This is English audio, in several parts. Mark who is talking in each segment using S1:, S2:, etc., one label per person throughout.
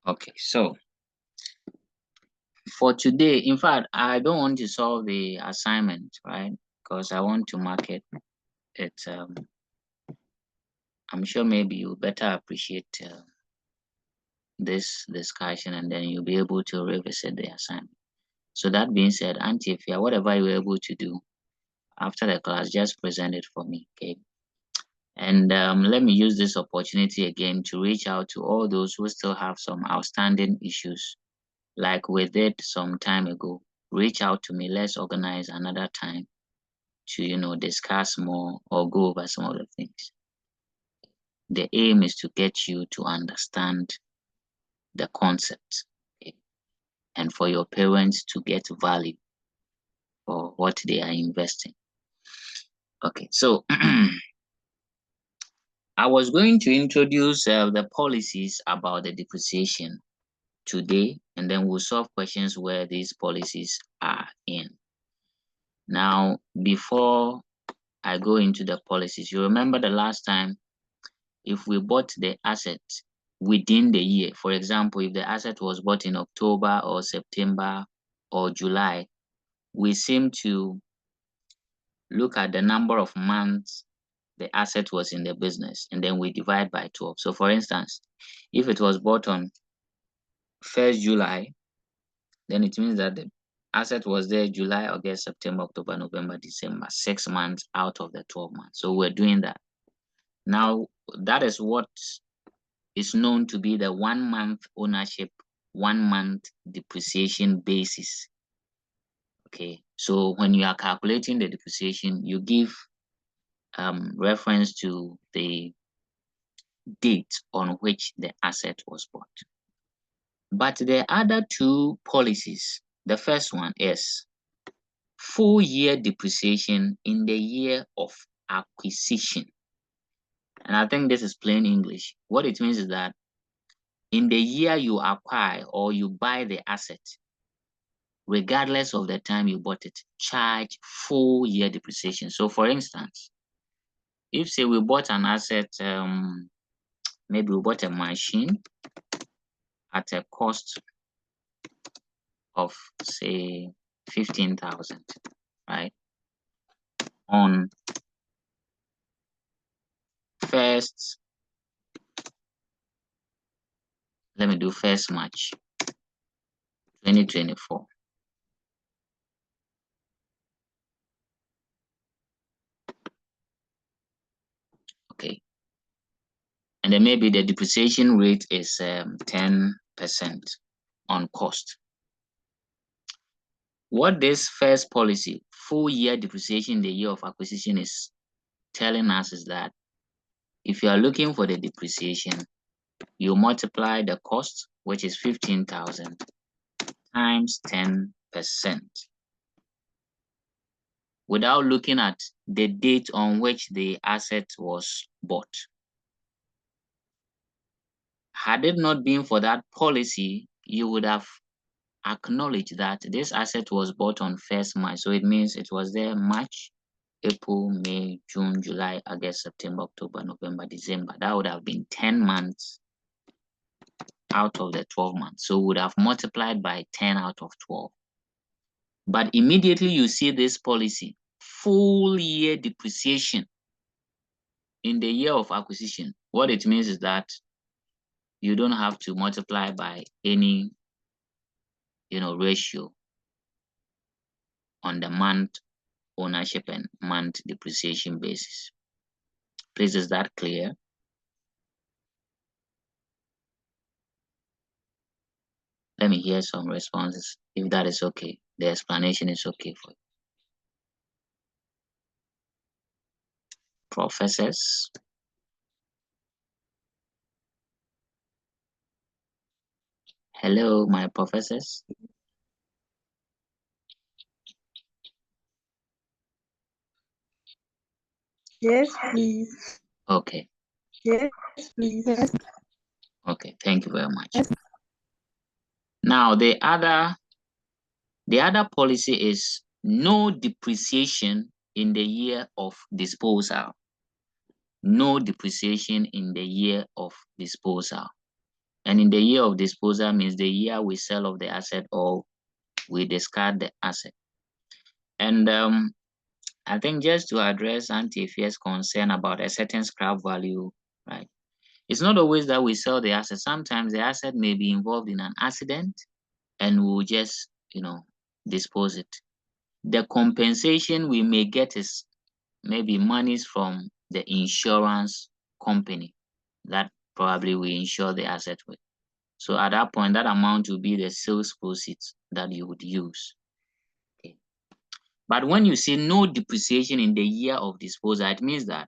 S1: Okay, so for today, in fact, I don't want to solve the assignment, right? Because I want to mark it. I'm sure maybe you better appreciate this discussion, and then you'll be able to revisit the assignment. So that being said, Auntie Ifya, whatever you're able to do after the class, just present it for me, okay? And let me use this opportunity again to reach out to all those who still have some outstanding issues, like we did some time ago. Reach out to me. Let's organize another time to, discuss more or go over some of the things. The aim is to get you to understand the concept, okay? And for your parents to get value for what they are investing. Okay, so I was going to introduce the policies about the depreciation today, and then we'll solve questions where these policies are in. Now, before I go into the policies, you remember the last time, if we bought the asset within the year, for example, if the asset was bought in October or September or July, we seem to look at the number of months the asset was in the business, and then we divide by 12. So for instance, if it was bought on 1st July, then it means that the asset was there July, August, September, October, November, December, 6 months out of the 12 months. So we're doing that. Now, that is what is known to be the 1 month ownership, 1 month depreciation basis. Okay, so when you are calculating the depreciation, you give reference to the date on which the asset was bought. But the other two policies, the first one is full year depreciation in the year of acquisition. And I think this is plain English. What it means is that in the year you acquire or you buy the asset, regardless of the time you bought it, charge full year depreciation. So for instance, if say we bought an asset, maybe we bought a machine at a cost of say 15,000, right? On first, let me do 1st March 2024. Okay. And then maybe the depreciation rate is 10% on cost. What this first policy, full year depreciation in the year of acquisition, is telling us is that if you are looking for the depreciation, you multiply the cost, which is 15,000, times 10%, without looking at the date on which the asset was bought. Had it not been for that policy, you would have acknowledged that this asset was bought on 1st March. So it means it was there March, April, May, June, July, August, September, October, November, December. That would have been 10 months out of the 12 months. So we would have multiplied by 10 out of 12. But immediately you see this policy, full year depreciation in the year of acquisition. What it means is that you don't have to multiply by any ratio on the month ownership and month depreciation basis. Please, is that clear? Let me hear some responses. If that is okay, the explanation is okay for you. Professors? Hello, my professors?
S2: Yes, please.
S1: Okay.
S2: Yes, please.
S1: Okay, thank you very much. Now, the other policy is no depreciation in the year of disposal. No depreciation in the year of disposal. And in the year of disposal means the year we sell off the asset or we discard the asset. And I think just to address Auntie Fierce's concern about a certain scrap value, right? It's not always that we sell the asset. Sometimes the asset may be involved in an accident and we'll just, dispose it. The compensation we may get is maybe monies from the insurance company that probably we insure the asset with. So at that point, that amount will be the sales proceeds that you would use. Okay. But when you say no depreciation in the year of disposal, it means that,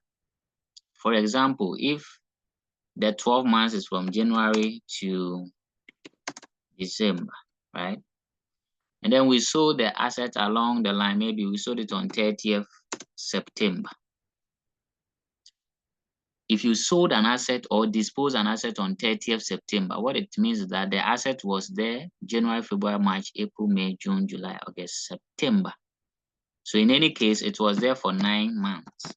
S1: for example, if the 12 months is from January to December, right? And then we sold the asset along the line, maybe we sold it on 30th September. If you sold an asset or disposed an asset on 30th September, what it means is that the asset was there January, February, March, April, May, June, July, August, September. So in any case, it was there for 9 months.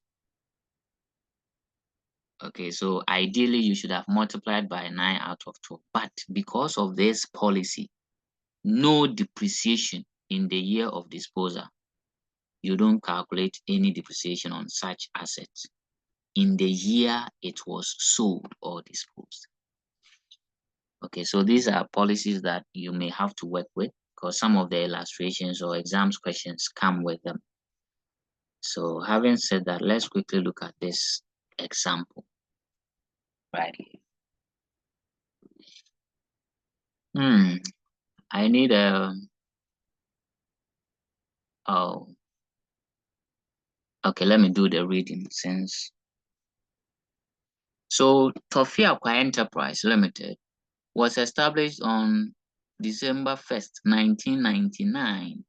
S1: Okay, so ideally you should have multiplied by 9 out of 12. But because of this policy, no depreciation in the year of disposal, you don't calculate any depreciation on such assets in the year it was sold or disposed. Okay, so these are policies that you may have to work with because some of the illustrations or exams questions come with them. So having said that, let's quickly look at this example right here. I need a, oh, okay, let me do the reading since. So Tofiakwa Enterprise Limited was established on December 1st, 1999.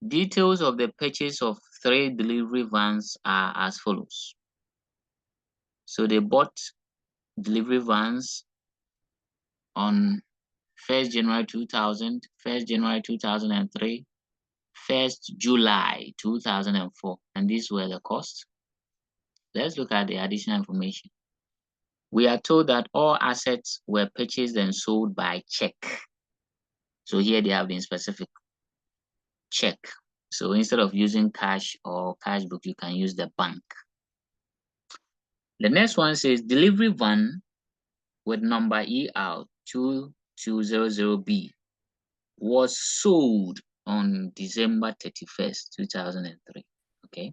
S1: Details of the purchase of 3 delivery vans are as follows. So they bought delivery vans on 1st January 2000, 1st January 2003, 1st July 2004, and these were the costs. Let's look at the additional information. We are told that all assets were purchased and sold by check. So here they have been specific. Check. So instead of using cash or cash book, you can use the bank. The next one says delivery van with number ER2200B was sold on December 31st, 2003. Okay.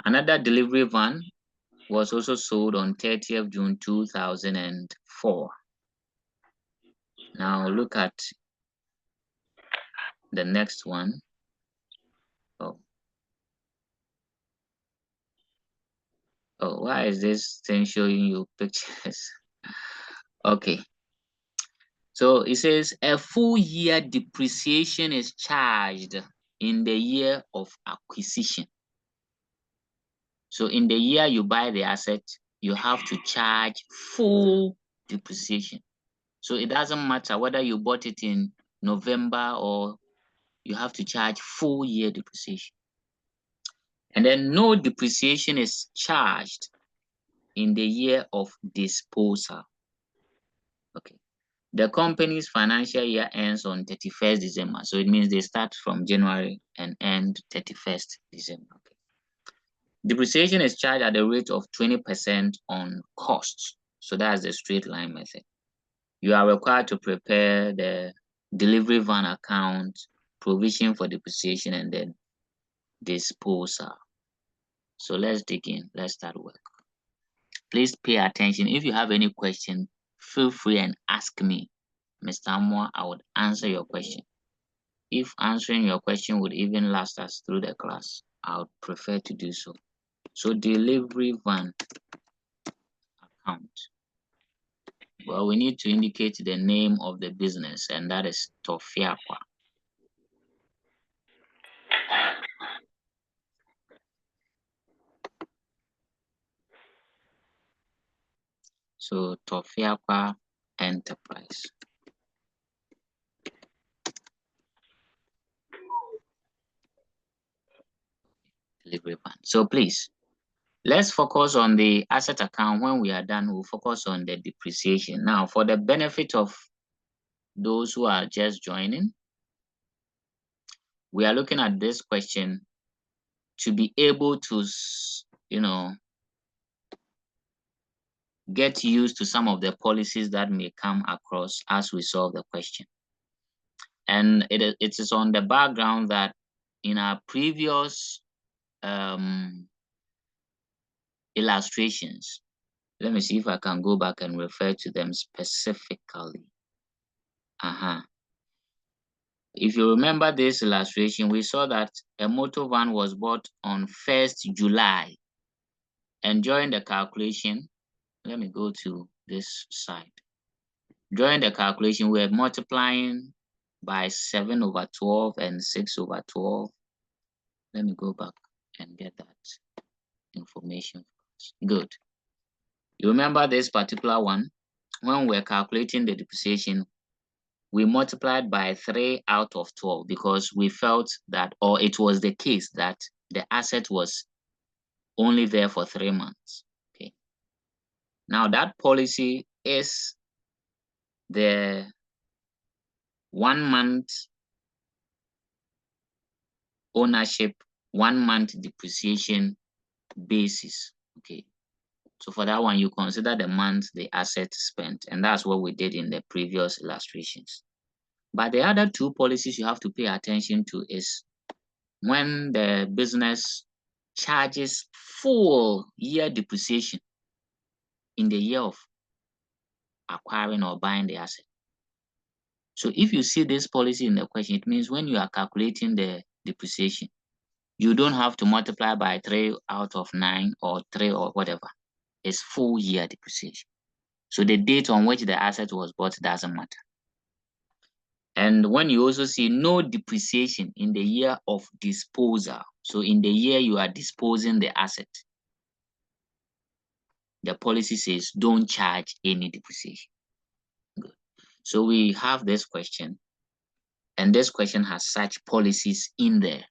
S1: Another delivery van was also sold on 30th June 2004. Now look at the next one. Oh, why is this thing showing you pictures? Okay. So it says a full year depreciation is charged in the year of acquisition. So in the year you buy the asset, you have to charge full depreciation. So it doesn't matter whether you bought it in November or you have to charge full year depreciation. And then no depreciation is charged in the year of disposal. Okay. The company's financial year ends on 31st December. So it means they start from January and end 31st December. Okay. Depreciation is charged at the rate of 20% on costs. So that's the straight line method. You are required to prepare the delivery van account, provision for depreciation, and then disposal. So let's dig in. Let's start work. Please pay attention. If you have any question, feel free and ask me. Mr. Amwa, I would answer your question. If answering your question would even last us through the class, I would prefer to do so. So delivery van account. Well, we need to indicate the name of the business, and that is Tofiakwa. So Tofiakwa Enterprise. Delivery van. So please, Let's focus on the asset account. When we are done, we'll focus on the depreciation. Now, for the benefit of those who are just joining, we are looking at this question to be able to, get used to some of the policies that may come across as we solve the question. And it is on the background that in our previous illustrations, let me see if I can go back and refer to them specifically. If you remember this illustration, we saw that a motor van was bought on 1st July. And during the calculation, let me go to this side. During the calculation, we're multiplying by 7/12 and 6/12. Let me go back and get that information. Good. You remember this particular one? When we're calculating the depreciation, we multiplied by 3/12 because we felt that, or it was the case that the asset was only there for 3 months. Okay. Now that policy is the 1 month ownership, 1 month depreciation basis. Okay. So for that one, you consider the month the asset spent, and that's what we did in the previous illustrations. But the other two policies you have to pay attention to is when the business charges full year depreciation in the year of acquiring or buying the asset. So if you see this policy in the question, it means when you are calculating the depreciation, you don't have to multiply by 3/9 or 3 or whatever. It's full year depreciation. So the date on which the asset was bought doesn't matter. And when you also see no depreciation in the year of disposal, so in the year you are disposing the asset, the policy says don't charge any depreciation. Good. So we have this question, and this question has such policies in there.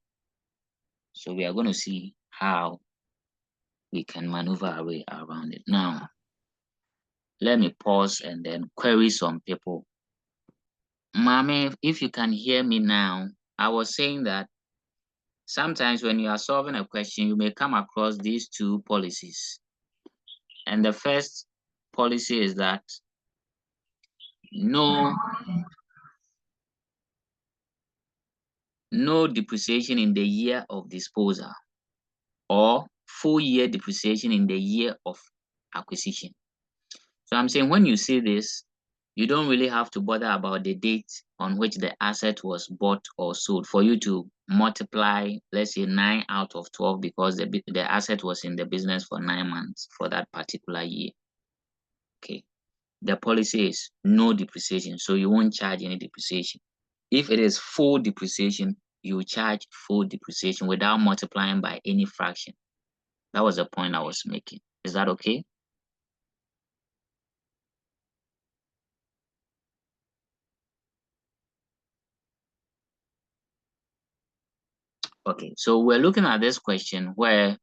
S1: So we are going to see how we can maneuver our way around it. Now, let me pause and then query some people. Mame, if you can hear me now, I was saying that sometimes when you are solving a question, you may come across these two policies. And the first policy is that no depreciation in the year of disposal, or full year depreciation in the year of acquisition. So I'm saying when you see this, you don't really have to bother about the date on which the asset was bought or sold for you to multiply, let's say 9/12, because the asset was in the business for 9 months for that particular year. Okay. The policy is no depreciation, so you won't charge any depreciation. If it is full depreciation, you charge full depreciation without multiplying by any fraction. That was the point I was making. Is that okay? Okay, so we're looking at this question where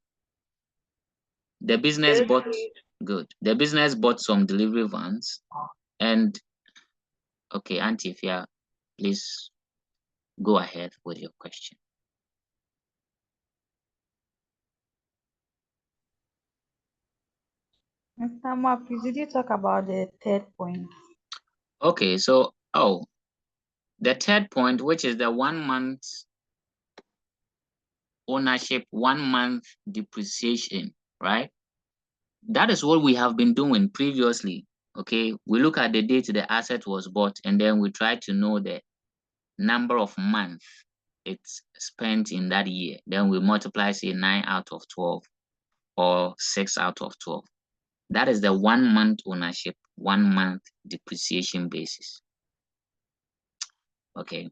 S1: the business bought, good. The business bought some delivery vans, and okay, Auntie Fia, please go ahead with your question.
S2: Mr. Murphy, did you talk about the third point?
S1: Okay, so the third point, which is the 1 month ownership, 1 month depreciation, right? That is what we have been doing previously. Okay, we look at the date the asset was bought, and then we try to know the number of months it's spent in that year. Then we multiply, say 9/12 or 6/12. That is the 1 month ownership, 1 month depreciation basis. Okay,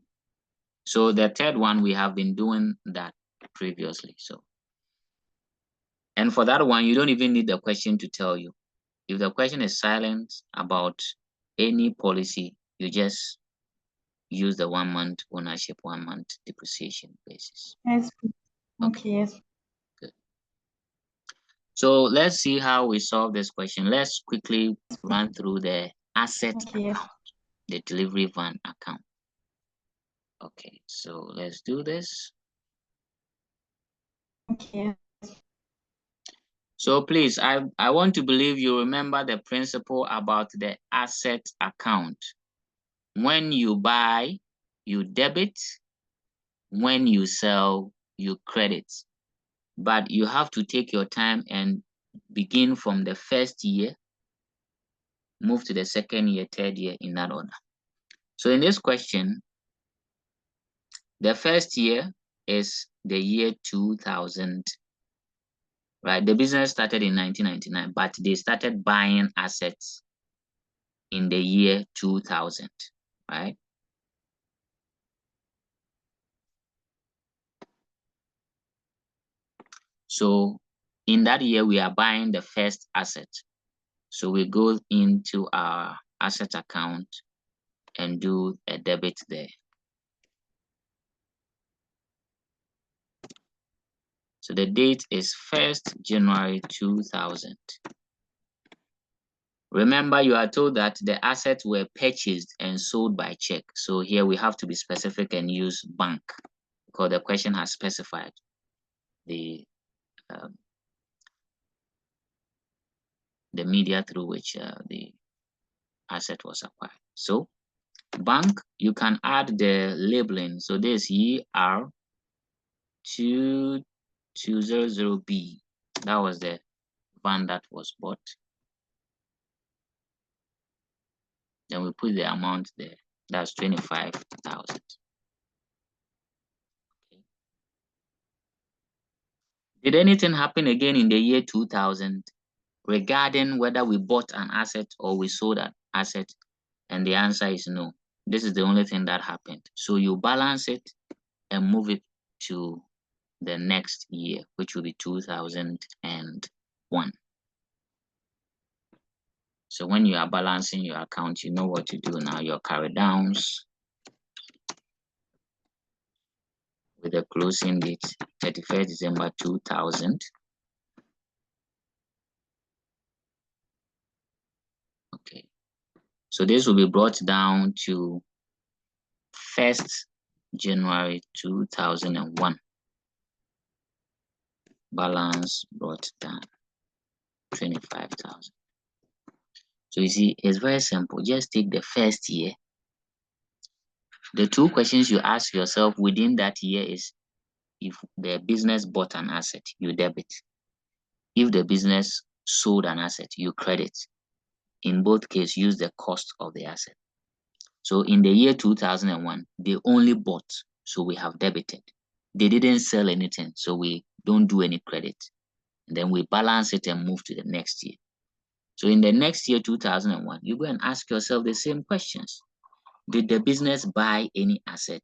S1: so the third one, we have been doing that previously. So, and for that one, you don't even need the question to tell you. If the question is silent about any policy, you just use the 1 month ownership, 1 month depreciation basis.
S2: Yes.
S1: Okay.
S2: Yes.
S1: Good. So let's see how we solve this question. Let's quickly run through the asset
S2: Okay.
S1: account, the delivery van account. Okay, so let's do this.
S2: Okay.
S1: So please, I want to believe you remember the principle about the asset account. When you buy, you debit. When you sell, you credit. But you have to take your time and begin from the first year, move to the second year, third year, in that order. So in this question, the first year is the year 2000, right? The business started in 1999, but they started buying assets in the year 2000, right? So in that year, we are buying the first asset. So we go into our asset account and do a debit there. So the date is 1st January 2000. Remember, you are told that the assets were purchased and sold by check. So here we have to be specific and use bank because the question has specified um, the media through which the asset was acquired. So bank, you can add the labeling. So this ER2200B. That was the van that was bought. Then we put the amount there. That's 25,000. Okay. Did anything happen again in the year 2000 regarding whether we bought an asset or we sold an asset? And the answer is no. This is the only thing that happened. So you balance it and move it to the next year, which will be 2001. So when you are balancing your account, you know what to do now. Your carry downs with the closing date 31st December 2000. Okay. So this will be brought down to 1st January 2001. Balance brought down 25,000. So you see, it's very simple. Just take the first year. The two questions you ask yourself within that year is if the business bought an asset, you debit. If the business sold an asset, you credit. In both cases, use the cost of the asset. So in the year 2001, they only bought, so we have debited. They didn't sell anything, so we don't do any credit. And then we balance it and move to the next year. So in the next year, 2001, you go and ask yourself the same questions. Did the business buy any asset?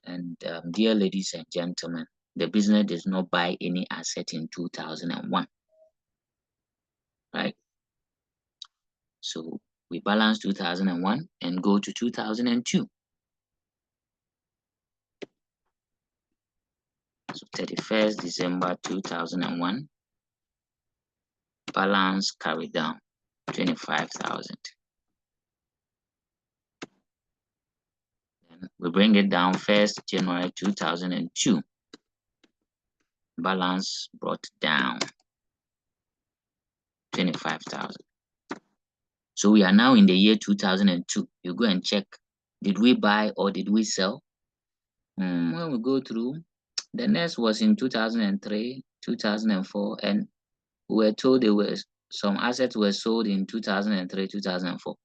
S1: And dear ladies and gentlemen, the business did not buy any asset in 2001, right? So we balance 2001 and go to 2002. So 31st December 2001, balance carried down 25,000. Then we bring it down 1st January 2002, balance brought down 25,000. So we are now in the year 2002. You go and check, did we buy or did we sell? When we go through, the next was in 2003, 2004, and we were told there were some assets were sold in 2003, 2004.